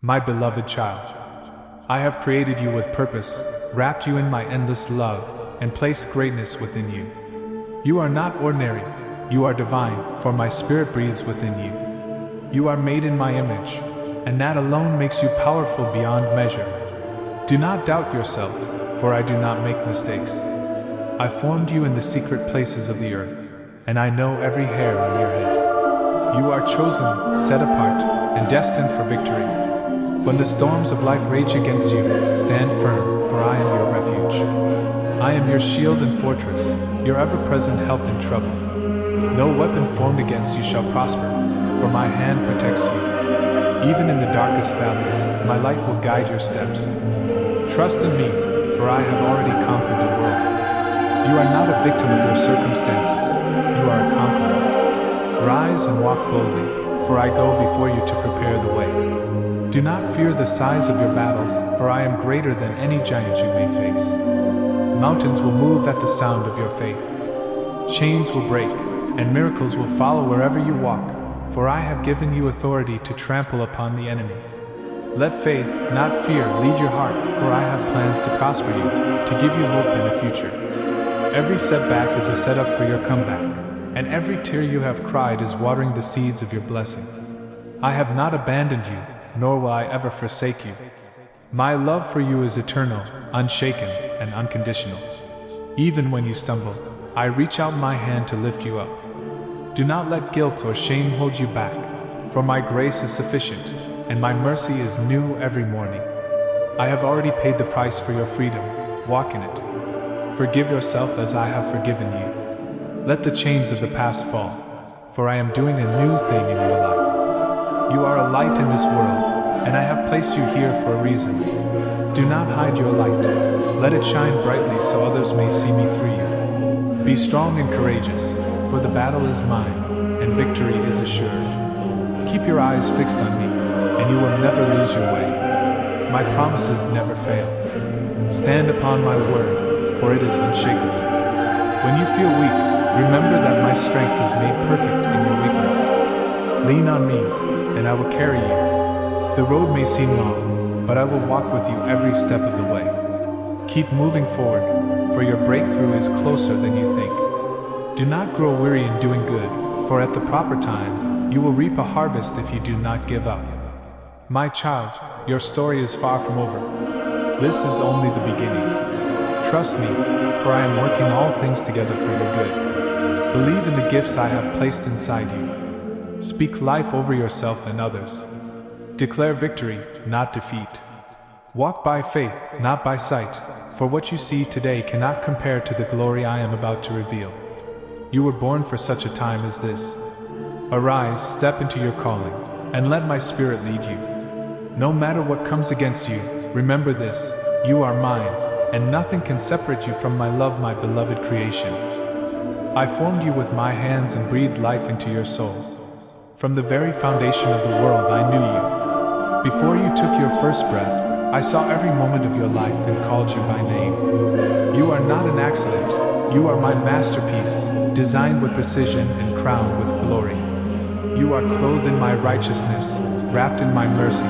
My beloved child, I have created you with purpose, wrapped you in my endless love, and placed greatness within you. You are not ordinary, you are divine, for my spirit breathes within you. You are made in my image, and that alone makes you powerful beyond measure. Do not doubt yourself, for I do not make mistakes. I formed you in the secret places of the earth, and I know every hair on your head. You are chosen, set apart, and destined for victory. When the storms of life rage against you, stand firm, for I am your refuge. I am your shield and fortress, your ever-present help in trouble. No weapon formed against you shall prosper, for my hand protects you. Even in the darkest valleys, my light will guide your steps. Trust in me, for I have already conquered the world. You are not a victim of your circumstances, you are a conqueror. Rise and walk boldly, for I go before you to prepare the way. Do not fear the size of your battles, for I am greater than any giant you may face. Mountains will move at the sound of your faith. Chains will break, and miracles will follow wherever you walk, for I have given you authority to trample upon the enemy. Let faith, not fear, lead your heart, for I have plans to prosper you, to give you hope in a future. Every setback is a setup for your comeback, and every tear you have cried is watering the seeds of your blessing. I have not abandoned you, nor will I ever forsake you. My love for you is eternal, unshaken, and unconditional. Even when you stumble, I reach out my hand to lift you up. Do not let guilt or shame hold you back, for my grace is sufficient, and my mercy is new every morning. I have already paid the price for your freedom. Walk in it. Forgive yourself as I have forgiven you. Let the chains of the past fall, for I am doing a new thing in your life. You are a light in this world, and I have placed you here for a reason. Do not hide your light. Let it shine brightly so others may see me through you. Be strong and courageous, for the battle is mine, and victory is assured. Keep your eyes fixed on me, and you will never lose your way. My promises never fail. Stand upon my word, for it is unshakable. When you feel weak, remember that my strength is made perfect in your weakness. Lean on me, and I will carry you. The road may seem long, but I will walk with you every step of the way. Keep moving forward, for your breakthrough is closer than you think. Do not grow weary in doing good, for at the proper time, you will reap a harvest if you do not give up. My child, your story is far from over. This is only the beginning. Trust me, for I am working all things together for your good. Believe in the gifts I have placed inside you. Speak life over yourself and others. Declare victory, not defeat. Walk by faith, not by sight, for what you see today cannot compare to the glory I am about to reveal. You were born for such a time as this. Arise, step into your calling, and let my spirit lead you. No matter what comes against you, remember this: you are mine, and nothing can separate you from my love, my beloved creation. I formed you with my hands and breathed life into your soul. From the very foundation of the world I knew you. Before you took your first breath, I saw every moment of your life and called you by name. You are not an accident, you are my masterpiece, designed with precision and crowned with glory. You are clothed in my righteousness, wrapped in my mercy,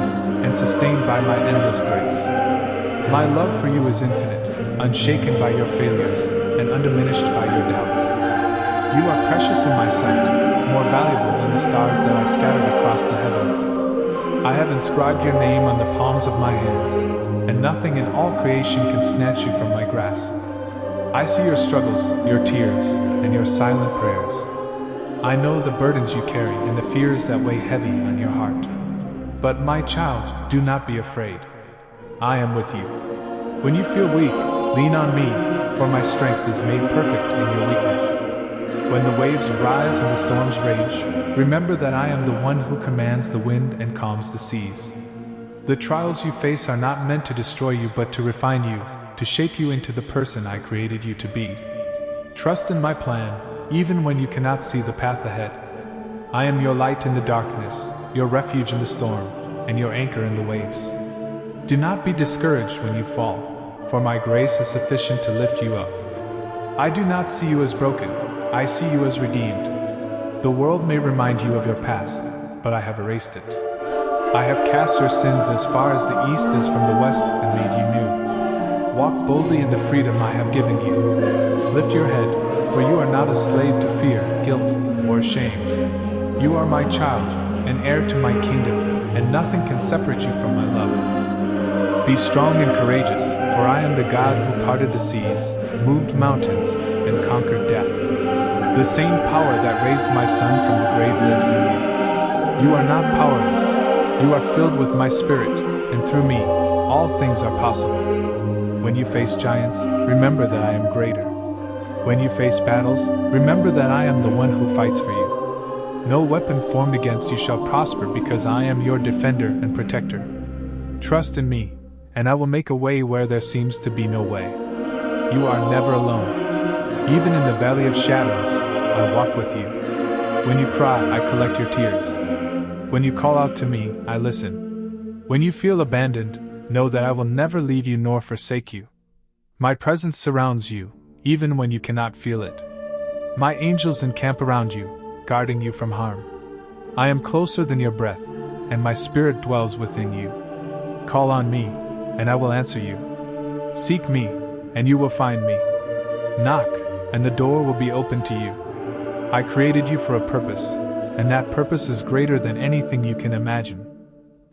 and sustained by my endless grace. My love for you is infinite, unshaken by your failures, and undiminished by your doubts. You are precious in my sight, more valuable than the stars that I scattered across the heavens. I have inscribed your name on the palms of my hands, and nothing in all creation can snatch you from my grasp. I see your struggles, your tears, and your silent prayers. I know the burdens you carry and the fears that weigh heavy on your heart. But my child, do not be afraid. I am with you. When you feel weak, lean on me, for my strength is made perfect in your weakness. When the waves rise and the storms rage, remember that I am the one who commands the wind and calms the seas. The trials you face are not meant to destroy you but to refine you, to shape you into the person I created you to be. Trust in my plan, even when you cannot see the path ahead. I am your light in the darkness, your refuge in the storm, and your anchor in the waves. Do not be discouraged when you fall, for my grace is sufficient to lift you up. I do not see you as broken, I see you as redeemed. The world may remind you of your past, but I have erased it. I have cast your sins as far as the east is from the west and made you new. Walk boldly in the freedom I have given you. Lift your head, for you are not a slave to fear, guilt, or shame. You are my child, an heir to my kingdom, and nothing can separate you from my love. Be strong and courageous, for I am the God who parted the seas, moved mountains, and conquered death. The same power that raised my son from the grave lives in you. You are not powerless. You are filled with my spirit, and through me, all things are possible. When you face giants, remember that I am greater. When you face battles, remember that I am the one who fights for you. No weapon formed against you shall prosper because I am your defender and protector. Trust in me, and I will make a way where there seems to be no way. You are never alone. Even in the valley of shadows, I walk with you. When you cry, I collect your tears. When you call out to me, I listen. When you feel abandoned, know that I will never leave you nor forsake you. My presence surrounds you, even when you cannot feel it. My angels encamp around you, guarding you from harm. I am closer than your breath, and my spirit dwells within you. Call on me, and I will answer you. Seek me, and you will find me. Knock, and the door will be opened to you. I created you for a purpose, and that purpose is greater than anything you can imagine.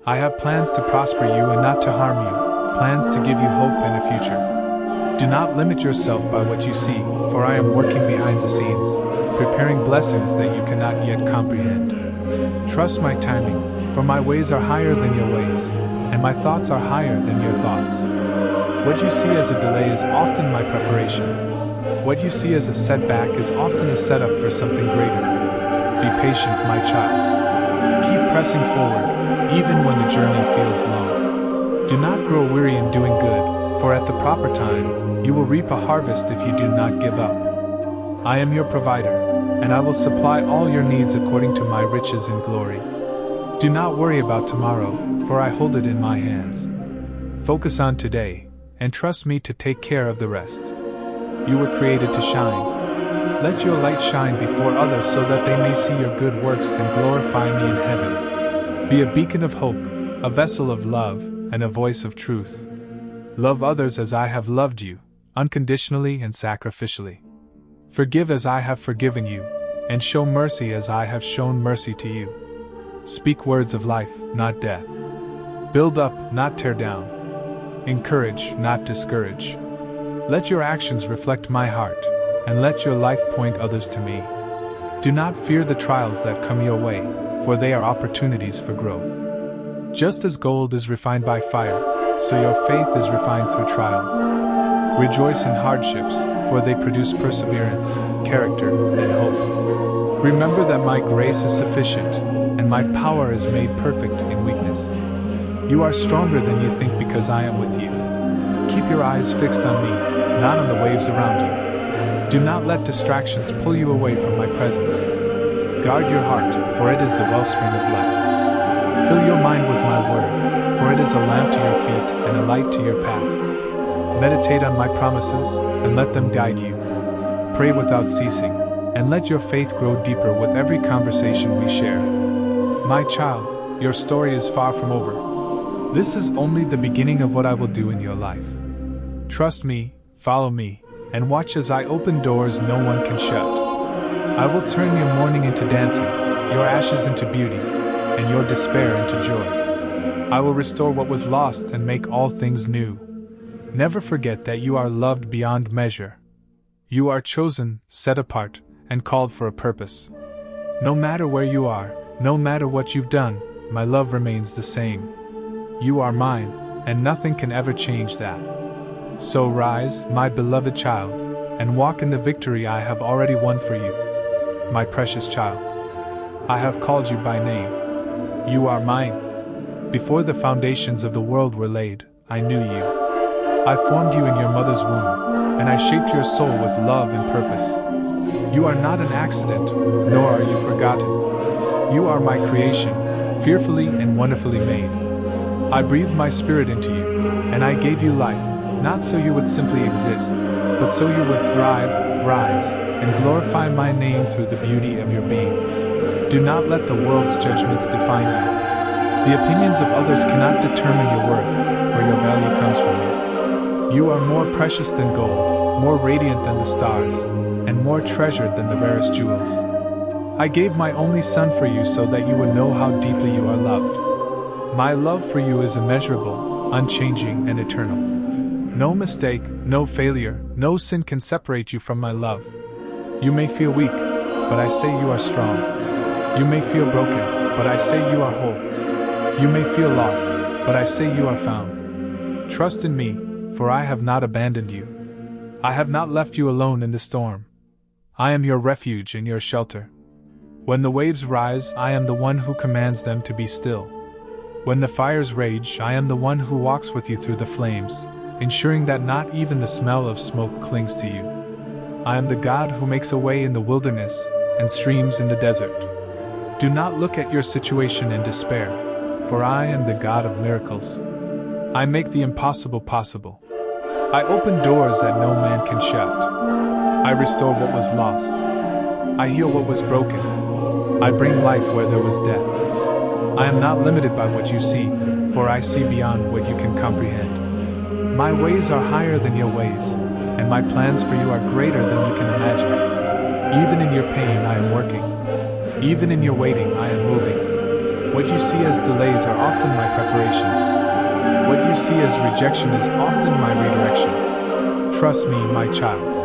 I have plans to prosper you and not to harm you, plans to give you hope and a future. Do not limit yourself by what you see, for I am working behind the scenes, preparing blessings that you cannot yet comprehend. Trust my timing, for my ways are higher than your ways, and my thoughts are higher than your thoughts. What you see as a delay is often my preparation. What you see as a setback is often a setup for something greater. Be patient, my child. Keep pressing forward, even when the journey feels long. Do not grow weary in doing good, for at the proper time, you will reap a harvest if you do not give up. I am your provider, and I will supply all your needs according to my riches in glory. Do not worry about tomorrow, for I hold it in my hands. Focus on today, and trust me to take care of the rest. You were created to shine. Let your light shine before others so that they may see your good works and glorify me in heaven. Be a beacon of hope, a vessel of love, and a voice of truth. Love others as I have loved you, unconditionally and sacrificially. Forgive as I have forgiven you, and show mercy as I have shown mercy to you. Speak words of life, not death. Build up, not tear down. Encourage, not discourage. Let your actions reflect my heart, and let your life point others to me. Do not fear the trials that come your way, for they are opportunities for growth. Just as gold is refined by fire, so your faith is refined through trials. Rejoice in hardships, for they produce perseverance, character, and hope. Remember that my grace is sufficient, and my power is made perfect in weakness. You are stronger than you think because I am with you. Keep your eyes fixed on me, not on the waves around you. Do not let distractions pull you away from my presence. Guard your heart, for it is the wellspring of life. Fill your mind with my word, for it is a lamp to your feet and a light to your path. Meditate on my promises, and let them guide you. Pray without ceasing, and let your faith grow deeper with every conversation we share. My child, your story is far from over. This is only the beginning of what I will do in your life. Trust me, follow me, and watch as I open doors no one can shut. I will turn your mourning into dancing, your ashes into beauty, and your despair into joy. I will restore what was lost and make all things new. Never forget that you are loved beyond measure. You are chosen, set apart, and called for a purpose. No matter where you are, no matter what you've done, my love remains the same. You are mine, and nothing can ever change that. So rise, my beloved child, and walk in the victory I have already won for you. My precious child, I have called you by name. You are mine. Before the foundations of the world were laid, I knew you. I formed you in your mother's womb, and I shaped your soul with love and purpose. You are not an accident, nor are you forgotten. You are my creation, fearfully and wonderfully made. I breathed my spirit into you, and I gave you life, not so you would simply exist, but so you would thrive, rise, and glorify my name through the beauty of your being. Do not let the world's judgments define you. The opinions of others cannot determine your worth, for your value comes from me. You are more precious than gold, more radiant than the stars, and more treasured than the rarest jewels. I gave my only Son for you so that you would know how deeply you are loved. My love for you is immeasurable, unchanging, and eternal. No mistake, no failure, no sin can separate you from my love. You may feel weak, but I say you are strong. You may feel broken, but I say you are whole. You may feel lost, but I say you are found. Trust in me, for I have not abandoned you. I have not left you alone in the storm. I am your refuge and your shelter. When the waves rise, I am the one who commands them to be still. When the fires rage, I am the one who walks with you through the flames, ensuring that not even the smell of smoke clings to you. I am the God who makes a way in the wilderness and streams in the desert. Do not look at your situation in despair, for I am the God of miracles. I make the impossible possible. I open doors that no man can shut. I restore what was lost. I heal what was broken. I bring life where there was death. I am not limited by what you see, for I see beyond what you can comprehend. My ways are higher than your ways, and my plans for you are greater than you can imagine. Even in your pain I am working. Even in your waiting I am moving. What you see as delays are often my preparations. What you see as rejection is often my redirection. Trust me, my child.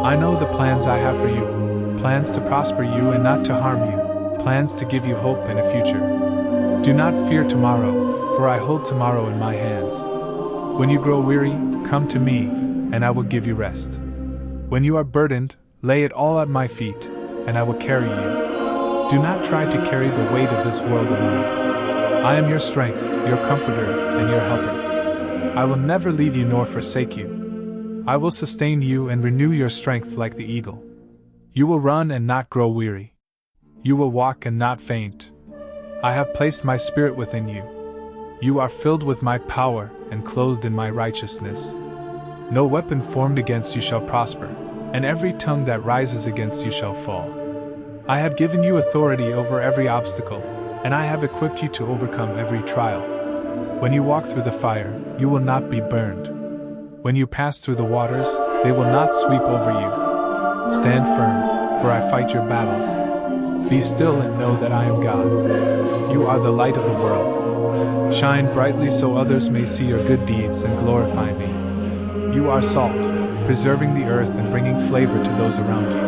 I know the plans I have for you, plans to prosper you and not to harm you, plans to give you hope and a future. Do not fear tomorrow, for I hold tomorrow in my hands. When you grow weary, come to me, and I will give you rest. When you are burdened, lay it all at my feet, and I will carry you. Do not try to carry the weight of this world alone. I am your strength, your comforter, and your helper. I will never leave you nor forsake you. I will sustain you and renew your strength like the eagle. You will run and not grow weary. You will walk and not faint. I have placed my spirit within you. You are filled with my power and clothed in my righteousness. No weapon formed against you shall prosper, and every tongue that rises against you shall fall. I have given you authority over every obstacle, and I have equipped you to overcome every trial. When you walk through the fire, you will not be burned. When you pass through the waters, they will not sweep over you. Stand firm, for I fight your battles. Be still and know that I am God. You are the light of the world. Shine brightly so others may see your good deeds and glorify me. You are salt, preserving the earth and bringing flavor to those around you.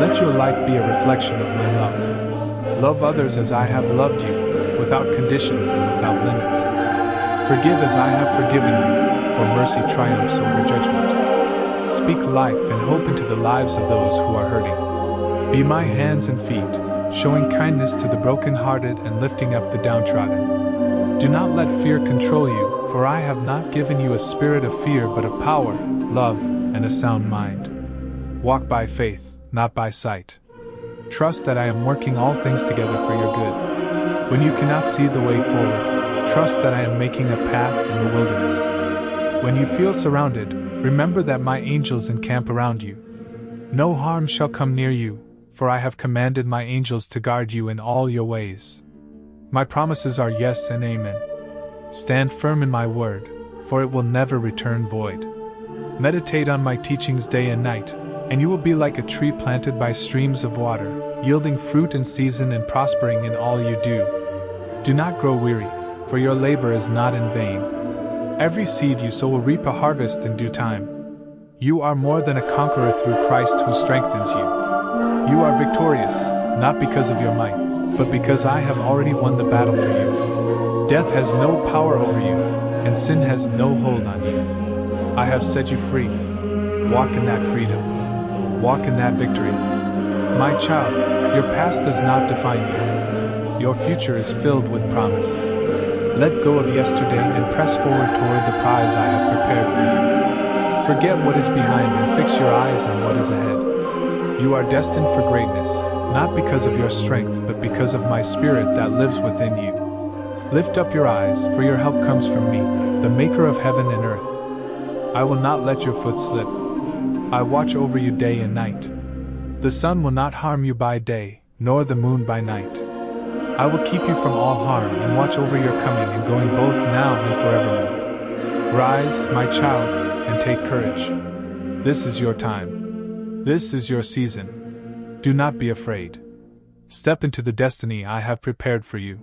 Let your life be a reflection of my love. Love others as I have loved you, without conditions and without limits. Forgive as I have forgiven you, for mercy triumphs over judgment. Speak life and hope into the lives of those who are hurting. Be my hands and feet, showing kindness to the brokenhearted and lifting up the downtrodden. Do not let fear control you, for I have not given you a spirit of fear but of power, love, and a sound mind. Walk by faith, not by sight. Trust that I am working all things together for your good. When you cannot see the way forward, trust that I am making a path in the wilderness. When you feel surrounded, remember that my angels encamp around you. No harm shall come near you, for I have commanded my angels to guard you in all your ways. My promises are yes and amen. Stand firm in my word, for it will never return void. Meditate on my teachings day and night, and you will be like a tree planted by streams of water, yielding fruit in season and prospering in all you do. Do not grow weary, for your labor is not in vain. Every seed you sow will reap a harvest in due time. You are more than a conqueror through Christ who strengthens you. You are victorious, not because of your might, but because I have already won the battle for you. Death has no power over you, and sin has no hold on you. I have set you free. Walk in that freedom. Walk in that victory. My child, your past does not define you. Your future is filled with promise. Let go of yesterday and press forward toward the prize I have prepared for you. Forget what is behind and fix your eyes on what is ahead. You are destined for greatness, not because of your strength but because of my spirit that lives within you. Lift up your eyes, for your help comes from me, the maker of heaven and earth. I will not let your foot slip. I watch over you day and night. The sun will not harm you by day, nor the moon by night. I will keep you from all harm and watch over your coming and going both now and forevermore. Rise, my child, and take courage. This is your time. This is your season. Do not be afraid. Step into the destiny I have prepared for you.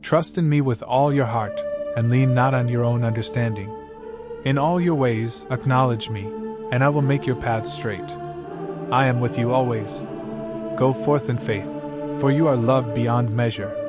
Trust in me with all your heart, and lean not on your own understanding. In all your ways, acknowledge me, and I will make your paths straight. I am with you always. Go forth in faith, for you are loved beyond measure.